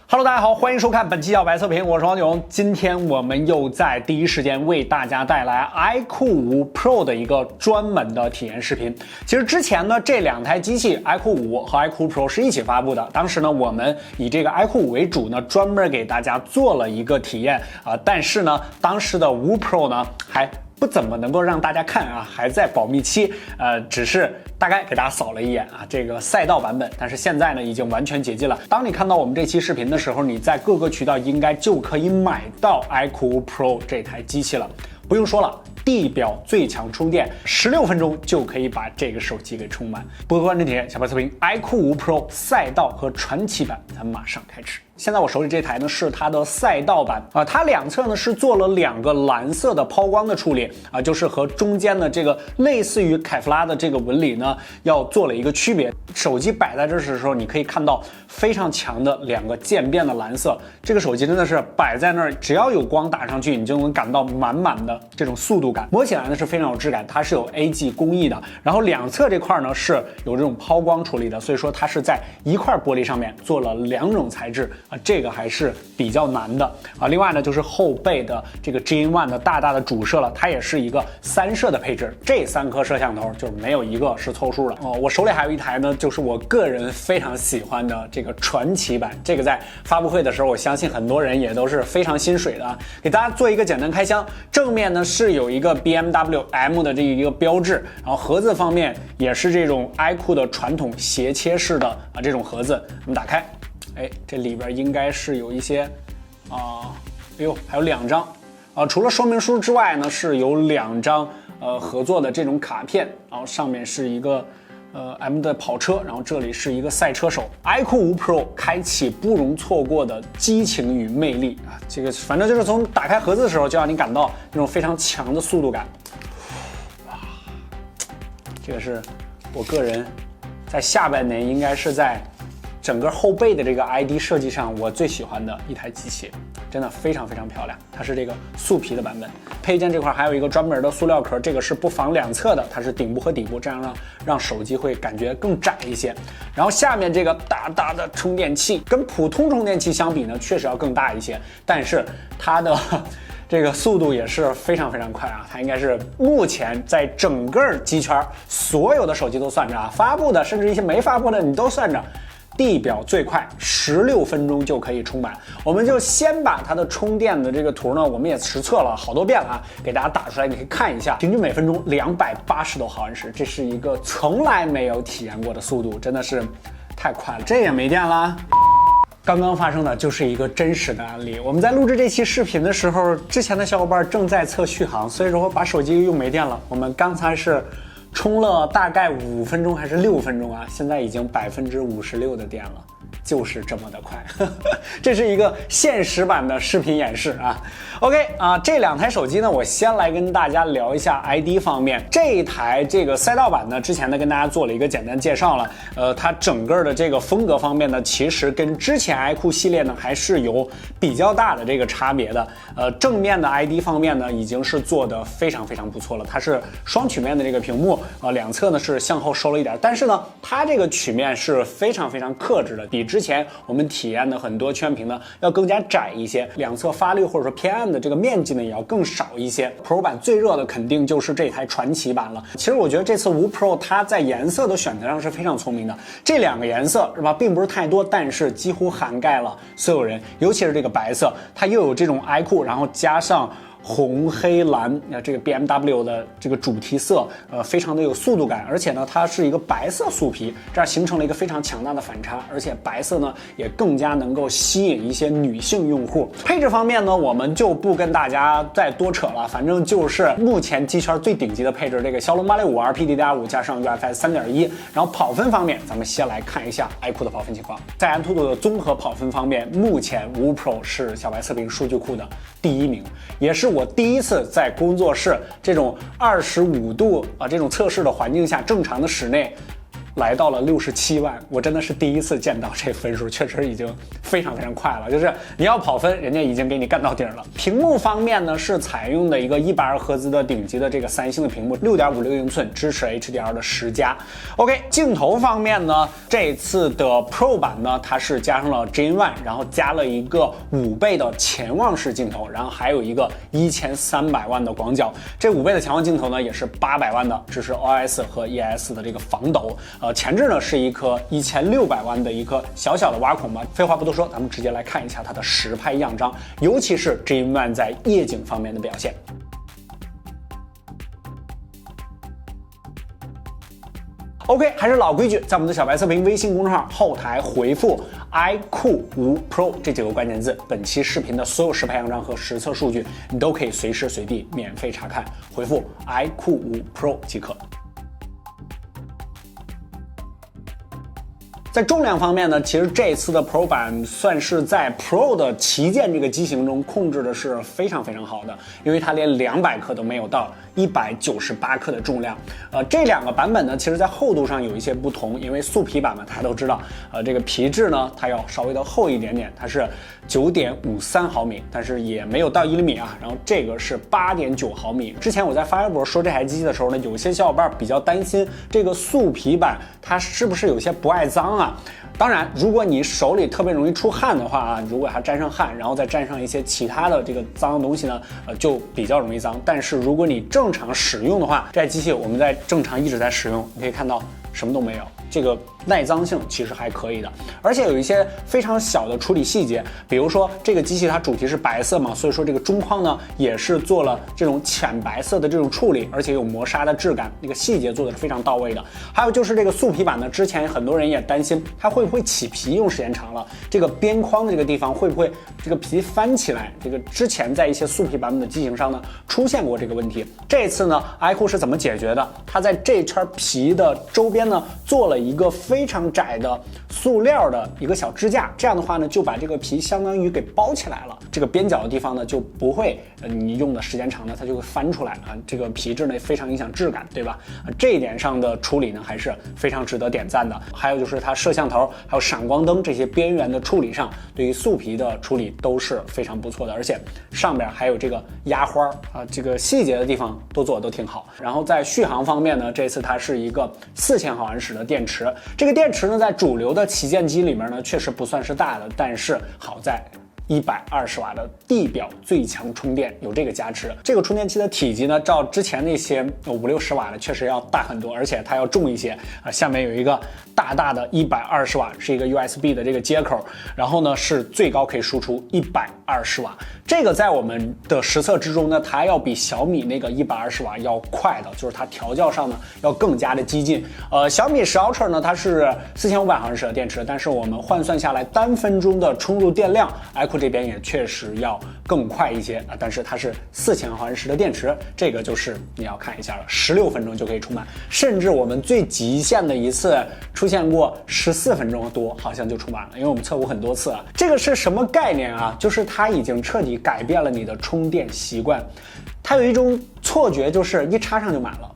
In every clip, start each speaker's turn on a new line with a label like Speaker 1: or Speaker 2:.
Speaker 1: Hello， 大家好，欢迎收看本期小白测评，我是王炯。今天我们又在第一时间为大家带来 iQOO 5 Pro 的一个专门的体验视频。其实之前呢，这两台机器 iQOO 5和 iQOO Pro 是一起发布的。当时呢，我们以这个 iQOO 5为主呢，专门给大家做了一个体验但是呢，当时的5 Pro 呢还不怎么能够让大家看还在保密期，只是大概给大家扫了一眼这个赛道版本，但是现在呢已经完全解禁了。当你看到我们这期视频的时候，你在各个渠道应该就可以买到 iQOO Pro 这台机器了。不用说了，地表最强充电，16分钟就可以把这个手机给充满。不关真体验小白测评 iQOO 5 Pro 赛道和传奇版，咱们马上开始。现在我手里这台呢是它的赛道版它两侧呢是做了2个蓝色的抛光的处理就是和中间的这个类似于凯夫拉的这个纹理呢要做了一个区别。手机摆在这时的时候，你可以看到非常强的2个渐变的蓝色，这个手机真的是摆在那儿，只要有光打上去，你就能感到满满的这种速度感，摸起来呢是非常有质感，它是有 AG 工艺的，然后两侧这块呢是有这种抛光处理的，所以说它是在一块玻璃上面做了2种材质这个还是比较难的另外呢，就是后背的这个 G-in-1 的大的主摄了，它也是一个3摄的配置，这3颗摄像头就是没有一个是凑数的我手里还有一台呢，就是我个人非常喜欢的这个传奇版，这个在发布会的时候，我相信很多人也都是非常心水的给大家做一个简单开箱。正面呢是有一个 BMW M 的这一个标志，然后盒子方面也是这种 iQOO 的传统斜切式的这种盒子，我们打开。这里边应该是有一些还有2张除了说明书之外呢，是有2张合作的这种卡片，然后上面是一个M 的跑车，然后这里是一个赛车手。iQOO 5 Pro 开启不容错过的激情与魅力这个反正就是从打开盒子的时候就让你感到那种非常强的速度感。这个是我个人在下半年应该是在整个后背的这个 ID 设计上我最喜欢的一台机器，真的非常非常漂亮。它是这个素皮的版本，配件这块还有一个专门的塑料壳，这个是不防两侧的，它是顶部和底部，这样让手机会感觉更窄一些。然后下面这个大的充电器，跟普通充电器相比呢，确实要更大一些，但是它的这个速度也是非常非常快它应该是目前在整个机圈所有的手机都算着发布的，甚至一些没发布的你都算着。地表最快16分钟就可以充满，我们就先把它的充电的这个图呢，我们也实测了好多遍了给大家打出来，你可以看一下，平均每分钟280多毫安时，这是一个从来没有体验过的速度，真的是太快了。这也没电了。刚刚发生的就是一个真实的案例，我们在录制这期视频的时候，之前的小伙伴正在测续航，所以说我把手机用没电了。我们刚才是充了大概5分钟还是6分钟现在已经56%的电了，就是这么的快这是一个现实版的视频演示OK 这2台手机呢，我先来跟大家聊一下 ID 方面。这一台这个赛道版呢，之前呢跟大家做了一个简单介绍了它整个的这个风格方面呢，其实跟之前 iQOO 系列呢还是有比较大的这个差别的正面的 ID 方面呢已经是做的非常非常不错了，它是双曲面的这个屏幕两侧呢是向后收了一点，但是呢它这个曲面是非常非常克制的，比之前我们体验的很多全屏呢要更加窄一些，两侧发力或者说偏暗的这个面积呢也要更少一些。 Pro 版最热的肯定就是这台传奇版了。其实我觉得这次5 Pro 它在颜色的选择上是非常聪明的，这2个颜色是吧，并不是太多，但是几乎涵盖了所有人，尤其是这个白色，它又有这种 iQOO， 然后加上红黑蓝这个 BMW 的这个主题色非常的有速度感，而且呢它是一个白色素皮，这样形成了一个非常强大的反差，而且白色呢也更加能够吸引一些女性用户。配置方面呢，我们就不跟大家再多扯了，反正就是目前机圈最顶级的配置，这个骁龙865 LPDDR5 加上 UFS 3.1。然后跑分方面，咱们先来看一下 iQOO 的跑分情况。在安兔兔的综合跑分方面，目前5 Pro 是小白测评数据库的第1名，也是我第一次在工作室这种25度这种测试的环境下，正常的室内来到了67万，我真的是第一次见到这分数，确实已经非常非常快了。就是你要跑分，人家已经给你干到底儿了。屏幕方面呢，是采用的一个120赫兹的顶级的这个三星的屏幕，6.56英寸，支持 HDR 的10+。OK， 镜头方面呢，这次的 Pro 版呢，它是加上了 Gen-1，然后加了一个5倍的潜望式镜头，然后还有一个1300万的广角。这5倍的潜望镜头呢，也是800万的，支持 OIS 和 EIS 的这个防抖。前置呢是一颗1600万的一颗小小的挖孔吧。废话不多说，咱们直接来看一下它的实拍样张，尤其是 Gen-1在夜景方面的表现。OK， 还是老规矩，在我们的小白测评微信公众号后台回复 iQOO5 Pro 这几个关键字，本期视频的所有实拍样张和实测数据，你都可以随时随地免费查看，回复 iQOO5 Pro 即可。在重量方面呢，其实这次的 Pro 版算是在 Pro 的旗舰这个机型中控制的是非常非常好的，因为它连200克都没有到，198克的重量。这两个版本呢，其实在厚度上有一些不同，因为素皮版嘛，大家都知道，这个皮质呢，它要稍微的厚一点点，它是9.53毫米，但是也没有到1厘米啊。然后这个是8.9毫米。之前我在发微博说这台机器的时候呢，有些小伙伴比较担心这个素皮版它是不是有些不爱脏啊？当然，如果你手里特别容易出汗的话啊，如果它沾上汗，然后再沾上一些其他的这个脏的东西呢，就比较容易脏。但是如果你正常使用的话，这台机器我们在正常一直在使用，你可以看到什么都没有，这个耐脏性其实还可以的，而且有一些非常小的处理细节，比如说这个机器它主题是白色嘛，所以说这个中框呢也是做了这种浅白色的这种处理，而且有磨砂的质感，那个细节做的是非常到位的。还有就是这个素皮版呢，之前很多人也担心它会不会起皮，用时间长了，这个边框的这个地方会不会这个皮翻起来？这个之前在一些素皮版本的机型上呢出现过这个问题。这次呢，iQOO是怎么解决的？它在这圈皮的周边呢做了一个非常窄的塑料的一个小支架，这样的话呢，就把这个皮相当于给包起来了。这个边角的地方呢，就不会你用的时间长呢，它就会翻出来啊。这个皮质呢非常影响质感，对吧？这一点上的处理呢，还是非常值得点赞的。还有就是它摄像头还有闪光灯这些边缘的处理上，对于素皮的处理都是非常不错的，而且上边还有这个压花啊，这个细节的地方都做的都挺好。然后在续航方面呢，这次它是一个4000毫安时的电池，这个电池呢在主流的旗舰机里面呢确实不算是大的，但是好在120瓦的地表最强充电有这个加持。这个充电器的体积呢，照之前那些50-60瓦的确实要大很多，而且它要重一些啊。下面有一个大大的120瓦，是一个 USB 的这个接口，然后呢是最高可以输出120瓦。这个在我们的实测之中呢，它要比小米那个120瓦要快的，就是它调教上呢要更加的激进。小米10 Ultra 呢，它是4500毫安时的电池，但是我们换算下来单分钟的充入电量，iQOO这边也确实要更快一些啊，但是它是4000毫安时的电池，这个就是你要看一下了，16分钟就可以充满，甚至我们最极限的一次出现过14分钟多，好像就充满了，因为我们测过很多次啊。这个是什么概念啊？就是它已经彻底改变了你的充电习惯。它有一种错觉，就是一插上就满了，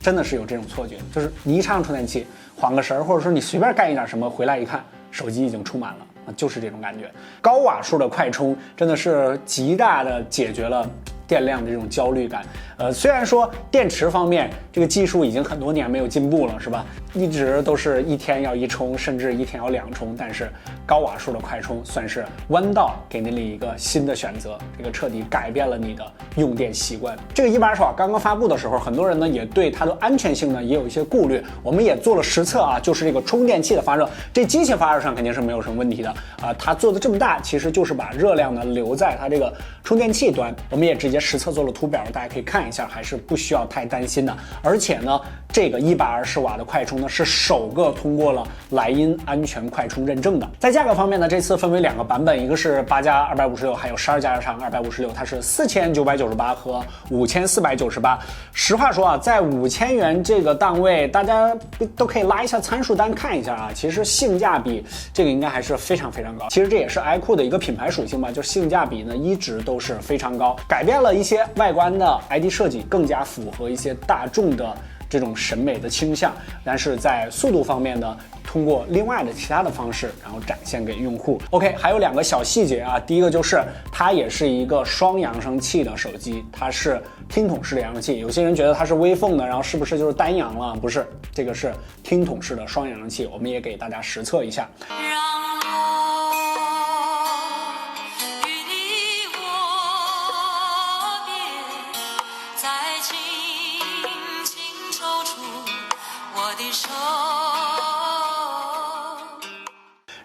Speaker 1: 真的是有这种错觉，就是你一插上充电器，缓个神，或者说你随便干一点什么，回来一看，手机已经充满了。就是这种感觉，高瓦数的快充真的是极大的解决了电量的这种焦虑感。虽然说电池方面这个技术已经很多年没有进步了，是吧？一直都是一天要1充，甚至一天要2充，但是高瓦数的快充算是弯道给你了一个新的选择，这个彻底改变了你的用电习惯。这个120瓦刚刚发布的时候，很多人呢也对它的安全性呢也有一些顾虑，我们也做了实测啊，就是这个充电器的发热，这机器发热上肯定是没有什么问题的啊。它做的这么大，其实就是把热量呢留在它这个充电器端，我们也直接实测做了图表，大家可以看一下，还是不需要太担心的。而且呢，这个120瓦的快充呢是首个通过了莱茵安全快充认证的。在价格方面呢，这次分为2个版本，一个是8+256，还有12+256，它是4998和5498。实话说啊，在5000元这个档位，大家都可以拉一下参数单看一下啊，其实性价比这个应该还是非常非常高。其实这也是 iQOO 的一个品牌属性吧，就性价比呢一直都是非常高，改变了一些外观的 ID 设计，更加符合一些大众的这种审美的倾向，但是在速度方面呢，通过另外的其他的方式，然后展现给用户。OK， 还有2个小细节啊，第一个就是它也是一个双扬声器的手机，它是听筒式的扬声器。有些人觉得它是微凤的，然后是不是就是单扬了？不是，这个是听筒式的双扬声器，我们也给大家实测一下。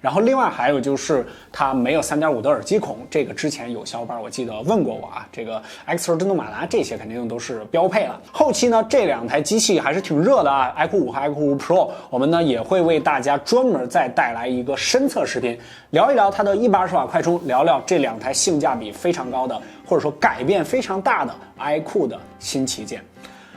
Speaker 1: 然后另外还有就是它没有3.5的耳机孔，这个之前有小伙伴我记得问过我啊，这个 Extra 震动马达这些肯定都是标配了。后期呢这2台机器还是挺热的啊 ，iQOO 5和iQOO 5 Pro， 我们呢也会为大家专门再带来一个深测视频，聊一聊它的120瓦快充，聊聊这2台性价比非常高的，或者说改变非常大的 iQOO 的新旗舰。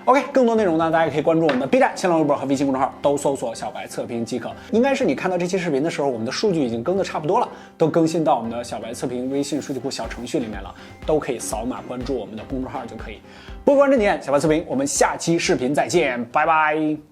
Speaker 1: OK， 更多内容呢，大家可以关注我们的 B 站、新浪微博和微信公众号，都搜索小白测评即可。应该是你看到这期视频的时候，我们的数据已经更的差不多了，都更新到我们的小白测评微信数据库小程序里面了，都可以扫码关注我们的公众号就可以。不关注点，小白测评，我们下期视频再见，拜拜。